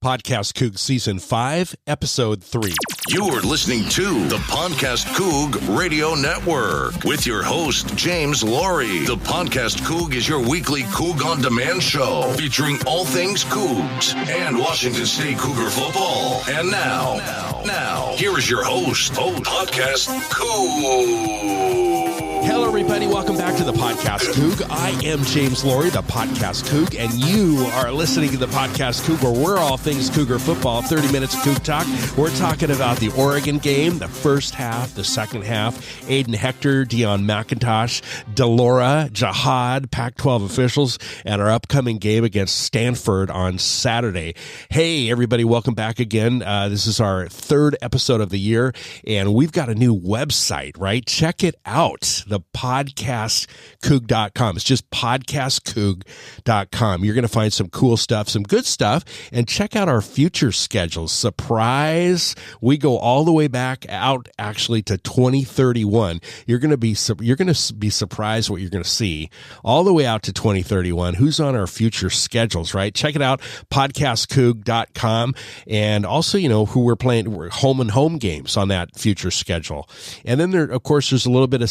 PodcastCoug Season 5, Episode 3. You are listening to the PodcastCoug Radio Network with your host, James Laurie. The PodcastCoug is your weekly Coug On Demand show featuring all things Cougs and Washington State Cougar football. And now, here is your host, PodcastCoug. Hello, everybody. Welcome back to the PodcastCoug. I am James Laurie, the PodcastCoug, and you are listening to the PodcastCoug, where we're all things Cougar football. 30 minutes of Coug Talk. We're talking about the Oregon game, the first half, the second half. Ayden Hector, Deon McIntosh, Delora, Jahad, Pac-12 officials, and our upcoming game against Stanford on Saturday. Hey, everybody. Welcome back again. This is our third episode of the year, and we've got a new website, right? Check it out. The PodcastCoug.com. It's just PodcastCoug.com. You're going to find some cool stuff, some good stuff, and check out our future schedules. Surprise! We go all the way back out actually to 2031. You're going to be surprised what you're going to see all the way out to 2031. Who's on our future schedules, right? Check it out, PodcastCoug.com, and also who we're playing. We're home games on that future schedule. And then there, of course, there's a little bit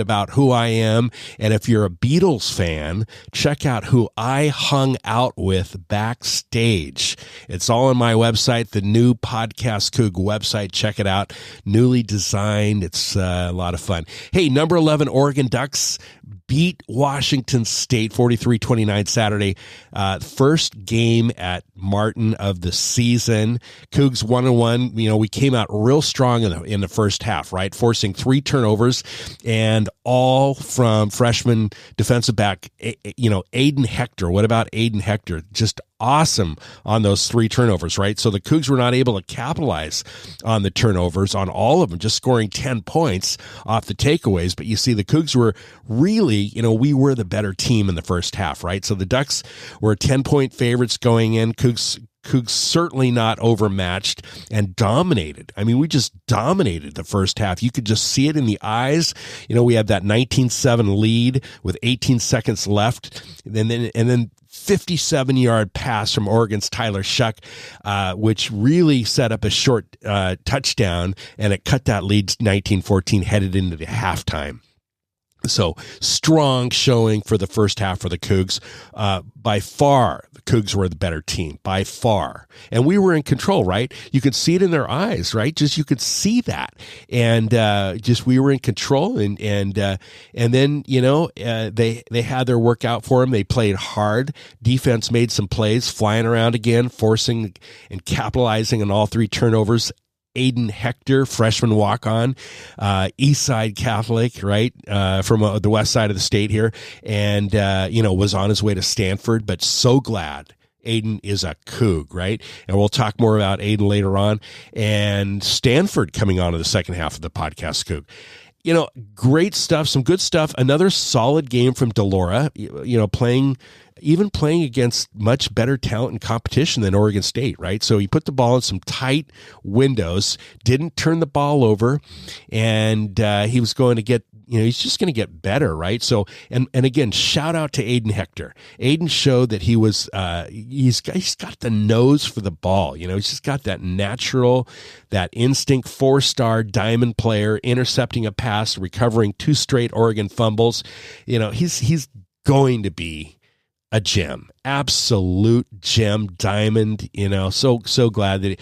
about who I am, and if you're a Beatles fan, check out who I hung out with backstage. It's all on my website, the new PodcastCoug website. Check it out. Newly designed. It's a lot of fun. Hey, number 11 Oregon Ducks beat Washington State 43-29 Saturday. First game at Martin of the season. Cougs 1-1. We came out real strong in the first half, right? Forcing 3 turnovers, and all from freshman defensive back, Ayden Hector. What about Ayden Hector? Just awesome on those 3 turnovers, right? So the Cougs were not able to capitalize on the turnovers, on all of them, just scoring 10 points off the takeaways. But you see, the Cougs were really, we were the better team in the first half, right? So the Ducks were 10-point favorites going in. Cougs certainly not overmatched and dominated. I mean, we just dominated the first half. You could just see it in the eyes. We had that 19-7 lead with 18 seconds left, and then 57-yard pass from Oregon's Tyler Shuck, which really set up a short touchdown, and it cut that lead 19-14 headed into the halftime. So strong showing for the first half for the Cougs. By far, the Cougs were the better team, by far. And we were in control, right? You could see it in their eyes, right? Just you could see that. And we were in control. And then, they had their work out for them. They played hard. Defense made some plays, flying around again, forcing and capitalizing on all 3 turnovers. Ayden Hector, freshman walk-on, Eastside Catholic, right, from the west side of the state here, and, was on his way to Stanford, but so glad Ayden is a Coug, right? And we'll talk more about Ayden later on. And Stanford coming on to the second half of the PodcastCoug. Great stuff, some good stuff. Another solid game from Delora, playing against much better talent and competition than Oregon State, right? So he put the ball in some tight windows, didn't turn the ball over, and he was going to get, he's just going to get better, right? So, and again, shout out to Ayden Hector. Ayden showed that he was, he's got the nose for the ball, he's just got that natural, that instinct, 4-star diamond player, intercepting a pass, recovering 2 straight Oregon fumbles. He's going to be a gem, absolute gem, diamond, so glad that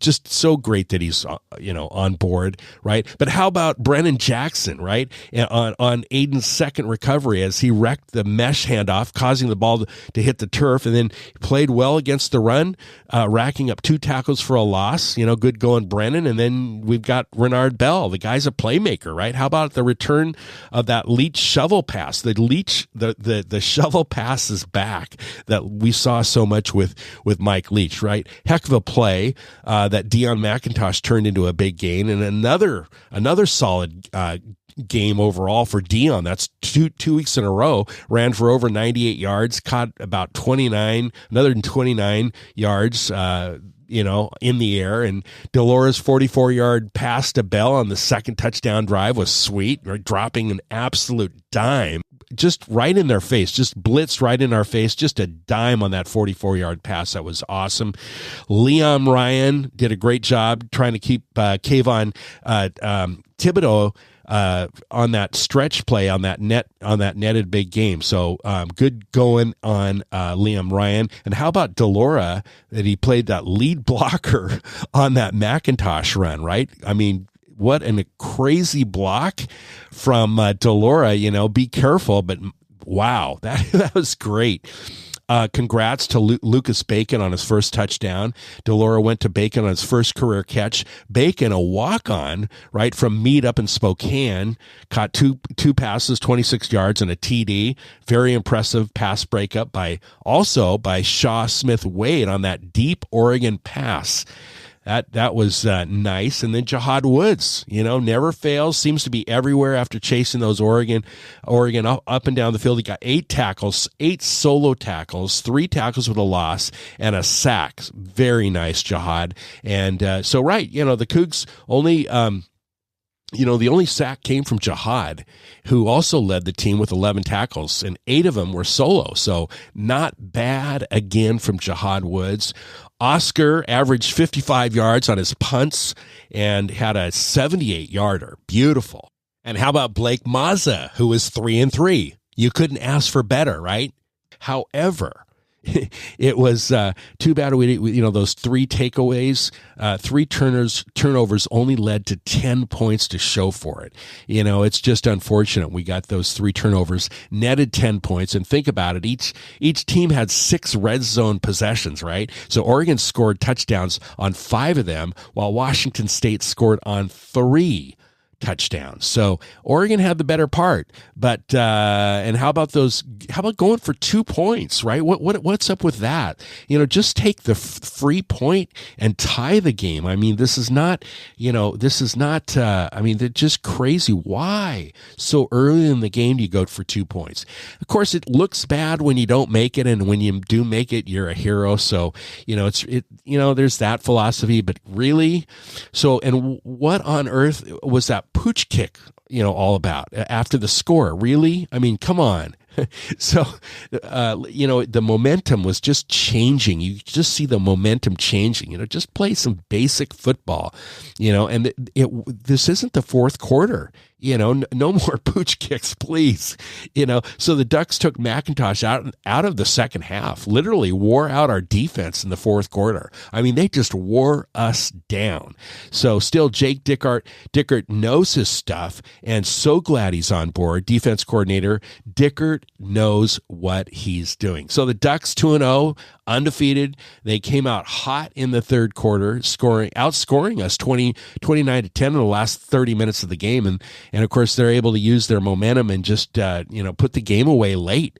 just so great that he's, on board, right? But how about Brennan Jackson, right? On Ayden's second recovery as he wrecked the mesh handoff, causing the ball to hit the turf, and then played well against the run, racking up 2 tackles for a loss, good going Brennan. And then we've got Renard Bell, the guy's a playmaker, right? How about the return of that Leach shovel pass? The shovel pass is back that we saw so much with Mike Leach, right? Heck of a play that Deon McIntosh turned into a big gain, and another solid game overall for Deon. That's two weeks in a row. Ran for over 98 yards, caught about 29 yards, in the air. And Delores' 44-yard pass to Bell on the second touchdown drive was sweet, right? Dropping an absolute dime. Just right in their face, just blitzed right in our face, just a dime on that 44-yard pass. That was awesome. Liam Ryan did a great job trying to keep Kayvon Thibodeau on that stretch play on that netted big game. So good going on Liam Ryan. And how about Delora, that he played that lead blocker on that McIntosh run, right? I mean, what a crazy block from Delora, be careful, but wow, that was great. Congrats to Lucas Bacon on his first touchdown. Delora went to Bacon on his first career catch. Bacon, a walk-on, right, from Meade up in Spokane, caught two passes, 26 yards, and a TD. Very impressive pass breakup by Shaw Smith-Wade on that deep Oregon pass. That was nice. And then Jahad Woods, never fails, seems to be everywhere after chasing those Oregon up and down the field. He got 8 tackles, 8 solo tackles, 3 tackles with a loss, and a sack. Very nice, Jahad. And the Cougs only the only sack came from Jahad, who also led the team with 11 tackles, and 8 of them were solo. So not bad again from Jahad Woods. Oscar averaged 55 yards on his punts and had a 78-yarder. Beautiful. And how about Blake Mazza, who was 3-3? You couldn't ask for better, right? However, it was too bad those 3 takeaways, 3 turnovers only led to 10 points to show for it. It's just unfortunate. We got those 3 turnovers, netted 10 points, and think about it. Each team had 6 red zone possessions, right? So Oregon scored touchdowns on 5 of them, while Washington State scored on 3 touchdowns. So Oregon had the better part, but and how about going for 2 points, right? What's up with that? Just take the free point and tie the game. I mean, this is not they're just crazy. Why so early in the game do you go for 2 points? Of course, it looks bad when you don't make it, and when you do make it, you're a hero. So there's that philosophy, but really, and what on earth was that pooch kick, all about after the score? Really? I mean, come on. So, the momentum was just changing. You just see the momentum changing. Just play some basic football, and this isn't the fourth quarter. No more pooch kicks, please. So the Ducks took McIntosh out of the second half, literally wore out our defense in the fourth quarter. I mean, they just wore us down. So still, Jake Dickert knows his stuff, and so glad he's on board. Defense coordinator Dickert knows what he's doing. So the Ducks 2-0, undefeated. They came out hot in the third quarter, outscoring us 29-10 in the last 30 minutes of the game. And of course, they're able to use their momentum and just, put the game away late.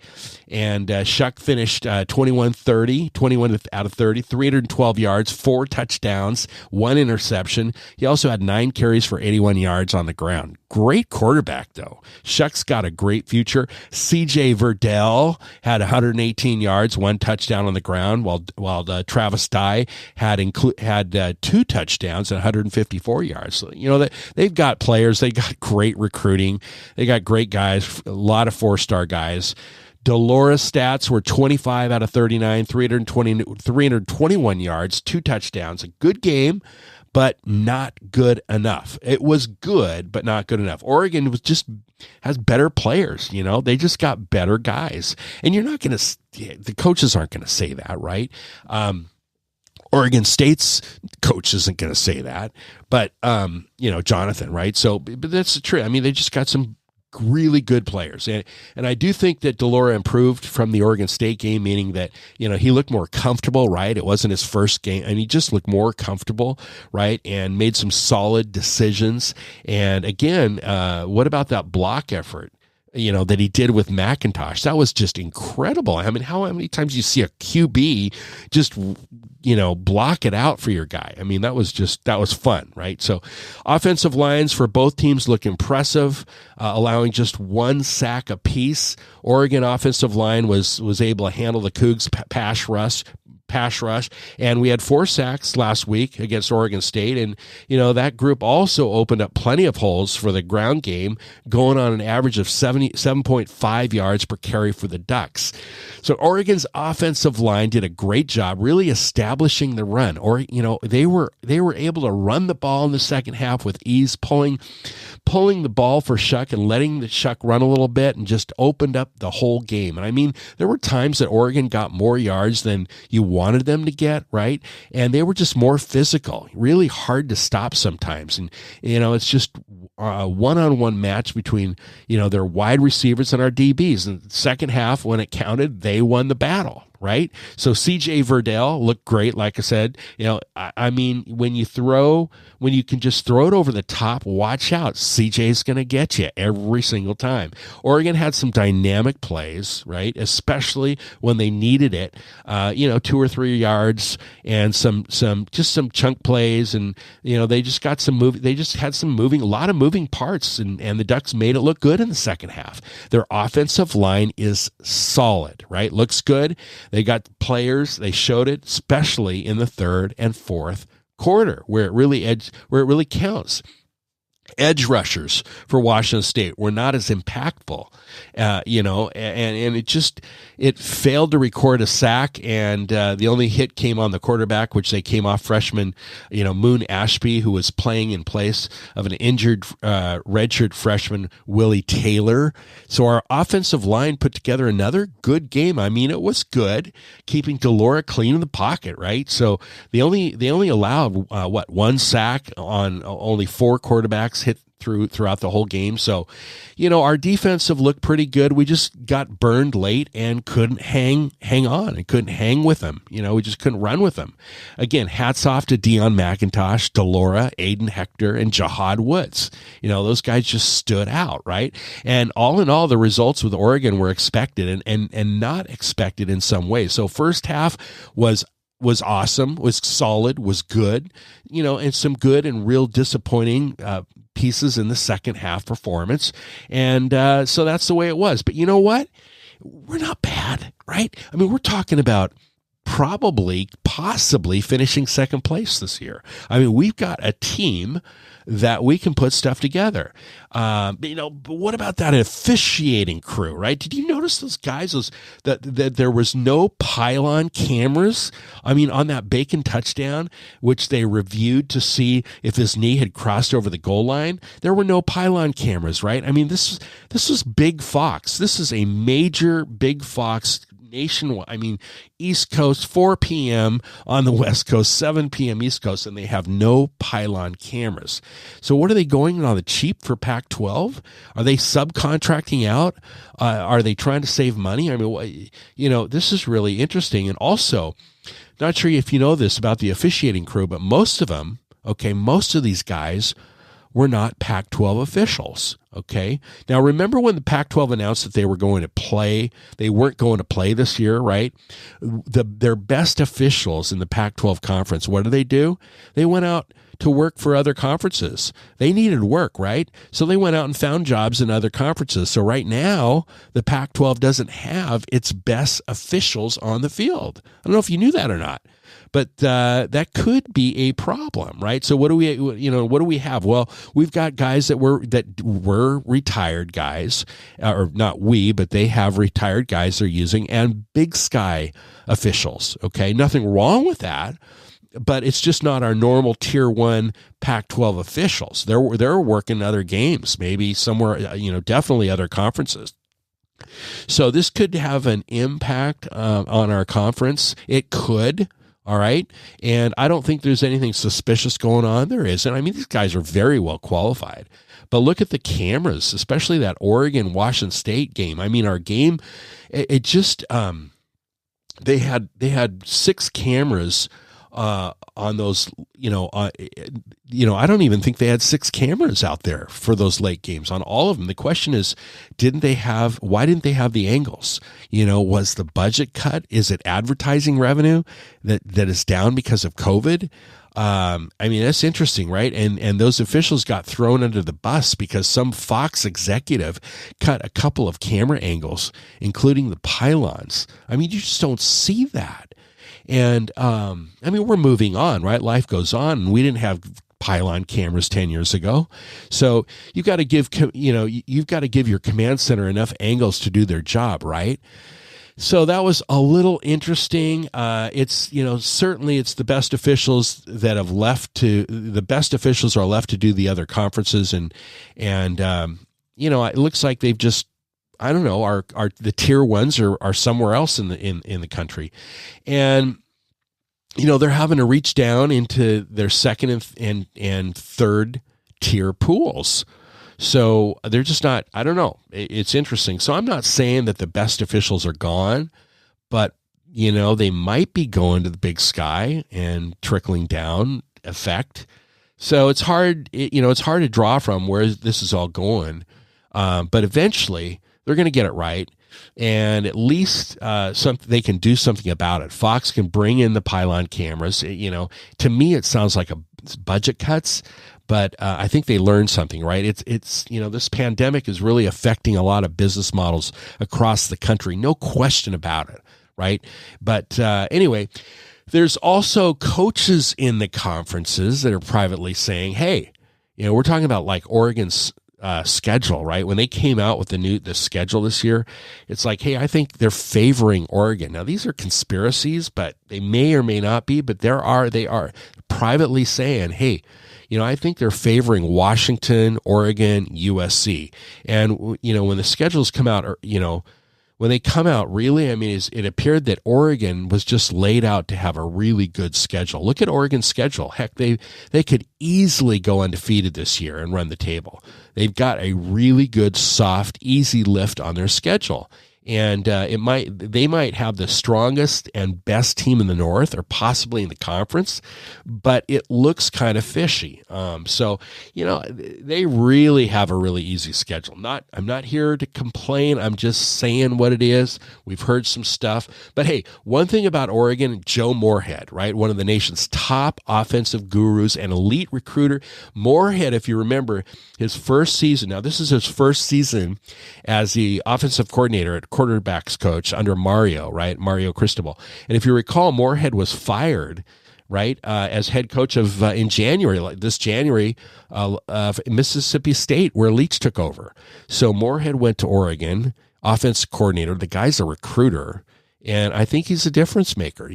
And Shuck finished 21-30, 21 out of 30, 312 yards, 4 touchdowns, 1 interception. He also had 9 carries for 81 yards on the ground. Great quarterback, though. Shuck's got a great future. C.J. Verdell had 118 yards, 1 touchdown on the ground, while Travis Dye had 2 touchdowns and 154 yards. So, they've got players. They got great recruiting. They got great guys, a lot of 4-star guys. Delores' stats were 25 out of 39, 321 yards, 2 touchdowns. A good game, but not good enough. It was good, but not good enough. Oregon has better players. They just got better guys. And the coaches aren't going to say that, right? Oregon State's coach isn't going to say that, but, Jonathan, right? So, but that's true. I mean, they just got some really good players. And I do think that Delora improved from the Oregon State game, meaning that, he looked more comfortable, right? It wasn't his first game, and he just looked more comfortable, right? And made some solid decisions. And again, what about that block effort? That he did with McIntosh? That was just incredible. I mean, how many times you see a QB just block it out for your guy. I mean, that was fun, right? So offensive lines for both teams look impressive, allowing just one sack apiece. Oregon offensive line was able to handle the Cougs' pass rush, and we had 4 sacks last week against Oregon State, and that group also opened up plenty of holes for the ground game, going on an average of 7.5 yards per carry for the Ducks. So Oregon's offensive line did a great job really establishing the run, or they were able to run the ball in the second half with ease, pulling the ball for Shuck and letting the Shuck run a little bit, and just opened up the whole game. And I mean, there were times that Oregon got more yards than you wanted them to get, right? And they were just more physical, really hard to stop sometimes. And, it's just a one-on-one match between, their wide receivers and our DBs. And the second half, when it counted, they won the battle, right? So CJ Verdell looked great, like I said. I mean, when you can just throw it over the top, watch out. CJ's going to get you every single time. Oregon had some dynamic plays, right? Especially when they needed it, 2 or 3 yards, and some chunk plays. And, they just got a lot of moving parts, and the Ducks made it look good in the second half. Their offensive line is solid, right? Looks good. They got players. They showed it, especially in the third and fourth quarter, where it really counts. Edge rushers for Washington State were not as impactful, and it failed to record a sack, and the only hit came on the quarterback, which they came off freshman, Moon Ashby, who was playing in place of an injured redshirt freshman, Willie Taylor. So our offensive line put together another good game. I mean, it was good, keeping Delora clean in the pocket, right? So they only allowed one sack on only 4 quarterbacks hit throughout the whole game. So, our defensive looked pretty good. We just got burned late and couldn't hang on and couldn't hang with them. We just couldn't run with them. Again, hats off to Deon McIntosh, Delora, Ayden Hector, and Jahad Woods. Those guys just stood out, right? And all in all, the results with Oregon were expected and not expected in some ways. So first half was awesome, was solid, was good, and some good and real disappointing pieces in the second half performance. And so that's the way it was. But you know what? We're not bad, right? I mean, we're talking about possibly finishing second place this year. I mean, we've got a team that we can put stuff together. But what about that officiating crew, right? Did you notice those guys, that there was no pylon cameras? I mean, on that Bacon touchdown, which they reviewed to see if his knee had crossed over the goal line, there were no pylon cameras, right? I mean, this is Big Fox. This is a major Big Fox nationwide. I mean, East Coast, 4 p.m. on the West Coast, 7 p.m. East Coast, and they have no pylon cameras. So what are they going on the cheap for Pac-12? Are they subcontracting out? Are they trying to save money? I mean, this is really interesting. And also, not sure if you know this about the officiating crew, but most of these guys were not Pac-12 officials, okay? Now, remember when the Pac-12 announced that they weren't going to play this year, right? Their best officials in the Pac-12 conference, what do? They went out to work for other conferences. They needed work, right? So they went out and found jobs in other conferences. So right now, the Pac-12 doesn't have its best officials on the field. I don't know if you knew that or not. But that could be a problem, right? So what do we have? Well, we've got guys that were retired guys, or not we, but they have retired guys they're using, and Big Sky officials. Okay, nothing wrong with that, but it's just not our normal Tier 1 Pac-12 officials. They're working other games, maybe somewhere, definitely other conferences. So this could have an impact on our conference. It could. All right. And I don't think there's anything suspicious going on. There isn't. I mean, these guys are very well qualified. But look at the cameras, especially that Oregon-Washington State game. I mean, our game, it just they had 6 cameras on those, I don't even think they had 6 cameras out there for those late games on all of them. The question is, why didn't they have the angles? Was the budget cut? Is it advertising revenue that is down because of COVID? That's interesting, right? And those officials got thrown under the bus because some Fox executive cut a couple of camera angles, including the pylons. You just don't see that. And, we're moving on, right? Life goes on, and we didn't have pylon cameras 10 years ago. So you've got to give your command center enough angles to do their job, right? So that was a little interesting. It's certainly it's the best officials that have left the best officials are left to do the other conferences, and it looks like they've just, I don't know, are the tier ones are somewhere else in the country, and they're having to reach down into their second and third tier pools. So they're just not, I don't know. It's interesting. So I'm not saying that the best officials are gone, but, they might be going to the big sky and trickling down effect. So it's hard, it's hard to draw from where this is all going. But eventually they're going to get it right. And at least they can do something about it. Fox can bring in the pylon cameras. To me, it sounds like budget cuts. But I think they learned something, right? It's this pandemic is really affecting a lot of business models across the country, no question about it, right? But anyway, there's also coaches in the conferences that are privately saying, hey, we're talking about like Oregon's schedule, right? When they came out with the schedule this year, it's like, hey, I think they're favoring Oregon. Now, these are conspiracies, but they may or may not be, but they are privately saying, hey, I think they're favoring Washington, Oregon, USC. And, when the schedules come out, when they come out, really, it appeared that Oregon was just laid out to have a really good schedule. Look at Oregon's schedule. Heck, they could easily go undefeated this year and run the table. They've got a really good, soft, easy lift on their schedule. And they might have the strongest and best team in the North, or possibly in the conference, but it looks kind of fishy. So they really have a really easy schedule. I'm not here to complain. I'm just saying what it is. We've heard some stuff, but hey, one thing about Oregon, Joe Moorhead, right, one of the nation's top offensive gurus and elite recruiter. Moorhead, if you remember, his first season. Now this is his first season as the offensive coordinator at quarterbacks coach under Mario Cristobal. And if you recall, Moorhead was fired, right, as head coach of in January, like this January, Mississippi State, where Leach took over. So Moorhead went to Oregon, offense coordinator. The guy's a recruiter, and I think he's a difference maker.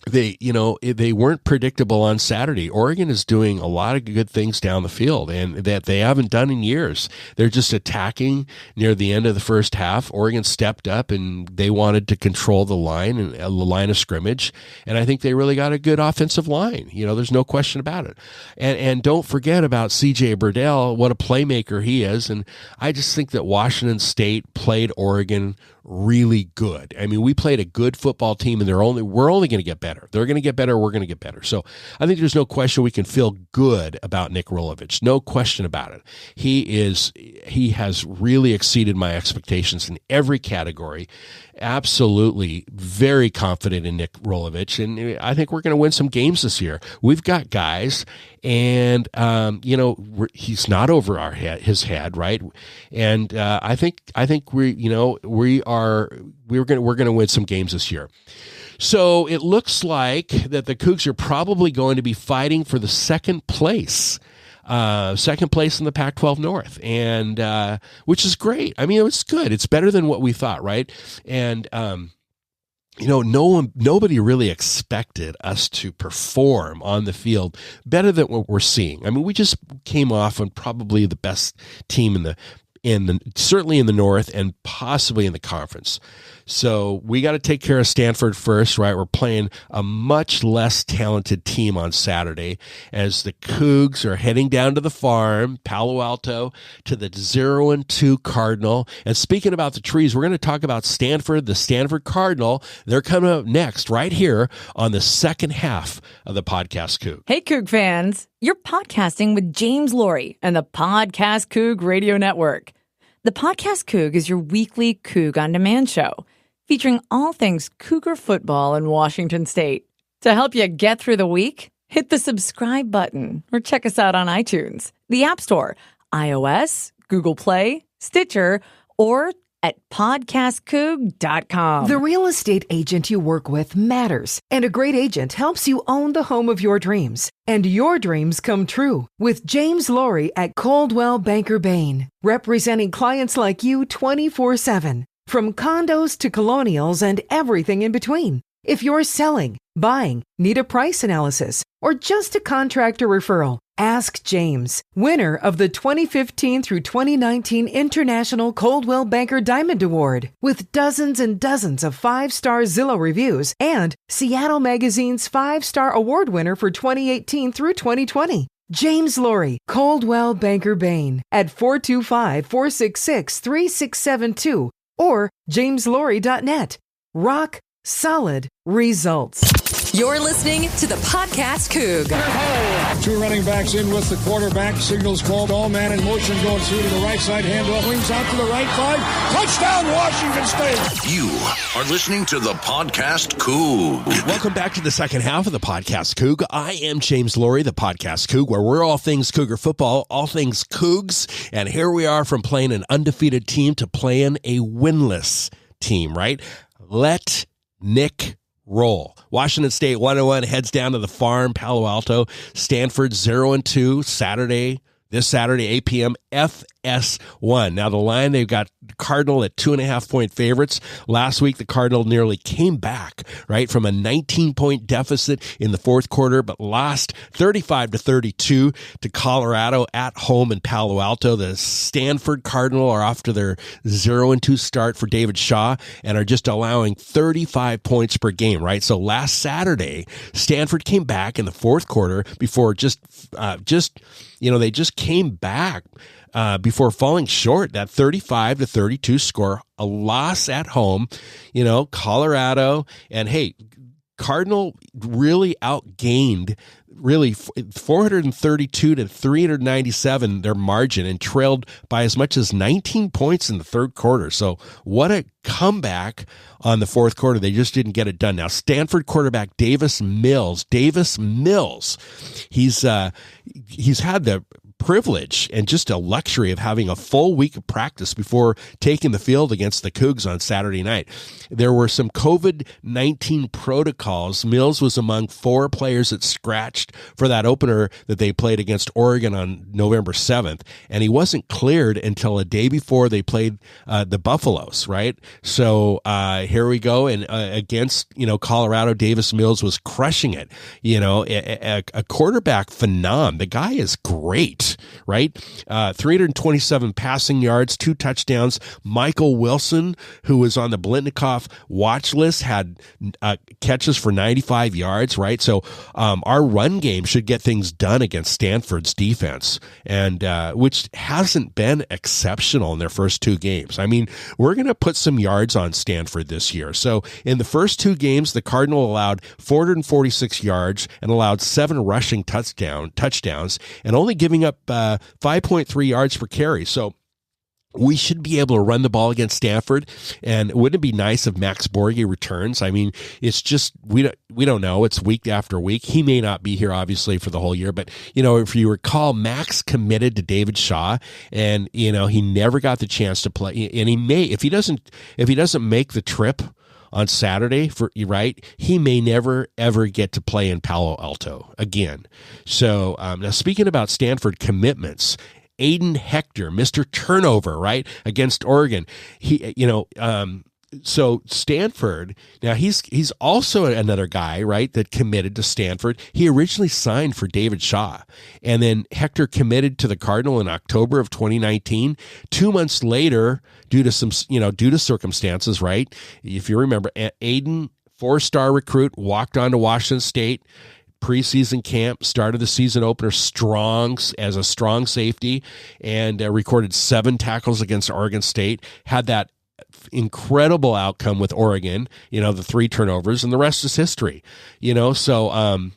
They weren't predictable on Saturday. Oregon is doing a lot of good things down the field, and that they haven't done in years. They're just attacking near the end of the first half. Oregon stepped up, and they wanted to control the line and the line of scrimmage. And I think they really got a good offensive line. There's no question about it. And don't forget about C.J. Burdell, what a playmaker he is. And I just think that Washington State played Oregon really good. We played a good football team, and we're only going to get better. They're going to get better. We're going to get better. So I think there's no question we can feel good about Nick Rolovich. No question about it. He has really exceeded my expectations in every category. Absolutely very confident in Nick Rolovich, and I think we're going to win some games this year. We've got guys, and he's not over his head, right? And I think we're going to win some games this year. So it looks like that the Cougs are probably going to be fighting for the second place in the Pac-12 North, and which is great. It's good. It's better than what we thought, right? And nobody really expected us to perform on the field better than what we're seeing. We just came off on probably the best team certainly in the North and possibly in the conference. So we got to take care of Stanford first, right? We're playing a much less talented team on Saturday as the Cougs are heading down to the farm, Palo Alto, to the 0-2 Cardinal. And speaking about the trees, we're going to talk about Stanford, the Stanford Cardinal. They're coming up next right here on the second half of the Podcast Coug. Hey, Coug fans. You're podcasting with James Laurie and the PodcastCoug Radio Network. The Podcast Coug is your weekly Coug on Demand show, featuring all things Cougar football in Washington State. To help you get through the week, hit the subscribe button or check us out on iTunes, the App Store, iOS, Google Play, Stitcher, or at PodcastCoug.com. The real estate agent you work with matters, and a great agent helps you own the home of your dreams. And your dreams come true with James Laurie at Coldwell Banker Bain, representing clients like you 24/7. From condos to colonials and everything in between. If you're selling, buying, need a price analysis, or just a contractor referral, ask James, winner of the 2015 through 2019 International Coldwell Banker Diamond Award, with dozens and dozens of 5-star Zillow reviews and Seattle Magazine's 5-star award winner for 2018 through 2020. James Laurie, Coldwell Banker Bain, at 425-466-3672 or jameslaurie.net. Rock solid results. You're listening to the Podcast Coug. Two running backs in with the quarterback. Signals called. All man in motion going through to the right side. Handoff. Wings out to the right side. Touchdown, Washington State. You are listening to the Podcast Coug. Welcome back to the second half of the Podcast Coug. I am James Laurie, the Podcast Coug, where we're all things Cougar football, all things Cougs. And here we are from playing an undefeated team to playing a winless team, right? Let Nick roll. Washington State 1-1 heads down to the farm, Palo Alto. Stanford 0-2 this Saturday, 8 p.m. FS1. Now the line, they've got Cardinal at 2.5-point favorites. Last week, the Cardinal nearly came back, right, from a 19-point deficit in the fourth quarter, but lost 35-32 to Colorado at home in Palo Alto. The Stanford Cardinal are off to their 0-2 start for David Shaw and are just allowing 35 points per game, right? So last Saturday, Stanford came back in the fourth quarter before they just came back before falling short. That 35-32 score, a loss at home, Colorado. And hey, Cardinal really outgained 432 to 397 their margin and trailed by as much as 19 points in the third quarter. So what a comeback on the fourth quarter. They just didn't get it done. Now, Stanford quarterback Davis Mills, he's had the privilege and just a luxury of having a full week of practice before taking the field against the Cougs on Saturday night. There were some COVID-19 protocols. Mills was among 4 players that scratched for that opener that they played against Oregon on November 7th, and he wasn't cleared until a day before they played the Buffaloes, right? So here we go, and against Colorado, Davis Mills was crushing it. A quarterback phenom. The guy is great. Right? 327 passing yards, 2 touchdowns. Michael Wilson, who was on the Blitnikoff watch list, had catches for 95 yards, right? So our run game should get things done against Stanford's defense, and which hasn't been exceptional in their first 2 games. I mean, we're going to put some yards on Stanford this year. So in the first 2 games, the Cardinal allowed 446 yards and allowed 7 rushing touchdowns, and only giving up 5.3 yards per carry. So we should be able to run the ball against Stanford. And wouldn't it be nice if Max Borghi returns? I mean, it's just, we don't know. It's week after week. He may not be here, obviously, for the whole year. But, if you recall, Max committed to David Shaw, and, he never got the chance to play. And he may, if he doesn't make the trip on Saturday, he may never, ever get to play in Palo Alto again. So now speaking about Stanford commitments, Ayden Hector, Mr. Turnover, right, against Oregon. so Stanford, now he's also another guy, right, that committed to Stanford. He originally signed for David Shaw, and then Hector committed to the Cardinal in October of 2019. 2 months later, due to circumstances, right? If you remember, Ayden, 4-star recruit, walked on to Washington State. Preseason camp, started the season opener strong as a strong safety, and recorded 7 tackles against Oregon State. Had that incredible outcome with Oregon, the 3 turnovers, and the rest is history. So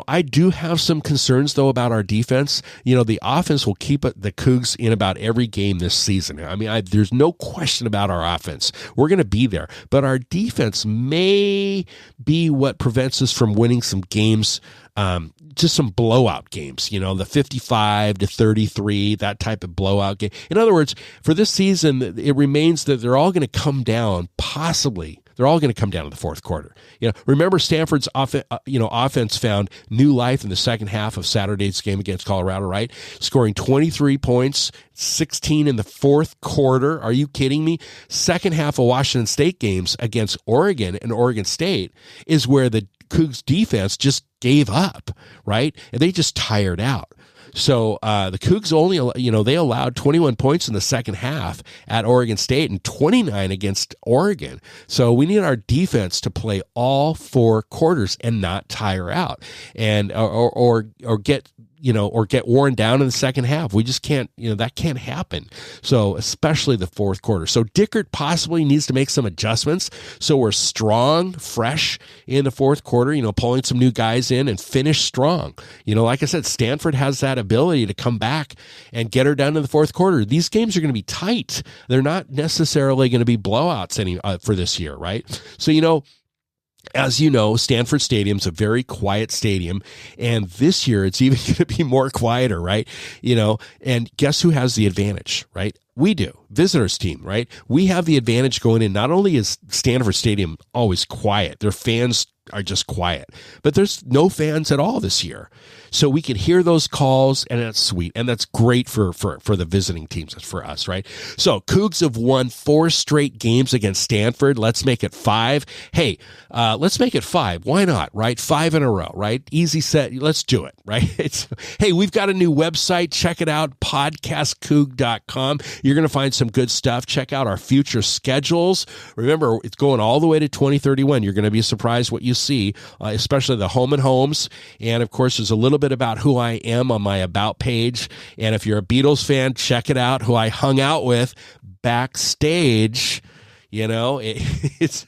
I do have some concerns, though, about our defense. The offense will keep the Cougs in about every game this season. I mean, there's no question about our offense. We're going to be there. But our defense may be what prevents us from winning some games, just some blowout games, the 55-33, that type of blowout game. In other words, for this season, it remains that they're all going to come down, possibly. They're all going to come down in the fourth quarter. Remember Stanford's offense found new life in the second half of Saturday's game against Colorado, right? Scoring 23 points, 16 in the fourth quarter. Are you kidding me? Second half of Washington State games against Oregon and Oregon State is where the Cougs defense just gave up, right? And they just tired out. So the Cougs only, they allowed 21 points in the second half at Oregon State and 29 against Oregon. So we need our defense to play all 4 quarters and not tire out and or get worn down in the second half. We just can't, that can't happen. So especially the fourth quarter. So Dickert possibly needs to make some adjustments so we're strong, fresh in the fourth quarter, pulling some new guys in and finish strong. Like I said, Stanford has that ability to come back and get her down in the fourth quarter. These games are going to be tight. They're not necessarily going to be blowouts for this year, right? So, as you know, Stanford Stadium's a very quiet stadium, and this year it's even going to be more quieter, right? And guess who has the advantage, right? We do. Visitors team, right? We have the advantage going in. Not only is Stanford Stadium always quiet, their fans are just quiet, but there's no fans at all this year. So we can hear those calls, and that's sweet, and that's great for the visiting teams. That's for us, right? So Cougs have won 4 straight games against Stanford. Let's make it 5. Hey, let's make it 5. Why not, right? 5 in a row, right? Easy set. Let's do it, right? Hey, we've got a new website. Check it out, PodcastCoug.com. You're going to find some good stuff. Check out our future schedules. Remember, it's going all the way to 2031. You're going to be surprised what you see, especially the home and homes. And, of course, there's a little bit about who I am on my About page. And if you're a Beatles fan, check it out, who I hung out with backstage. It's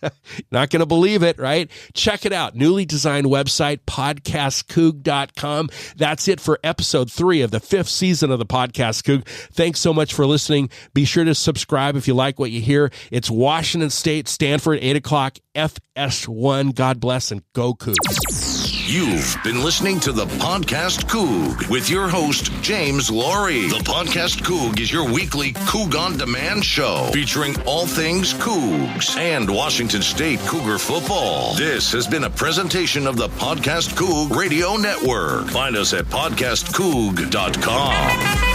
not going to believe it, right? Check it out. Newly designed website, PodcastCoug.com. That's it for episode 3 of the 5th season of the Podcast Coug. Thanks so much for listening. Be sure to subscribe if you like what you hear. It's Washington State, Stanford, 8 o'clock, FS1. God bless and go Cougs. You've been listening to the Podcast Coug with your host, James Laurie. The Podcast Coug is your weekly Coug on Demand show featuring all things Cougs and Washington State Cougar football. This has been a presentation of the Podcast Coug Radio Network. Find us at PodcastCoug.com.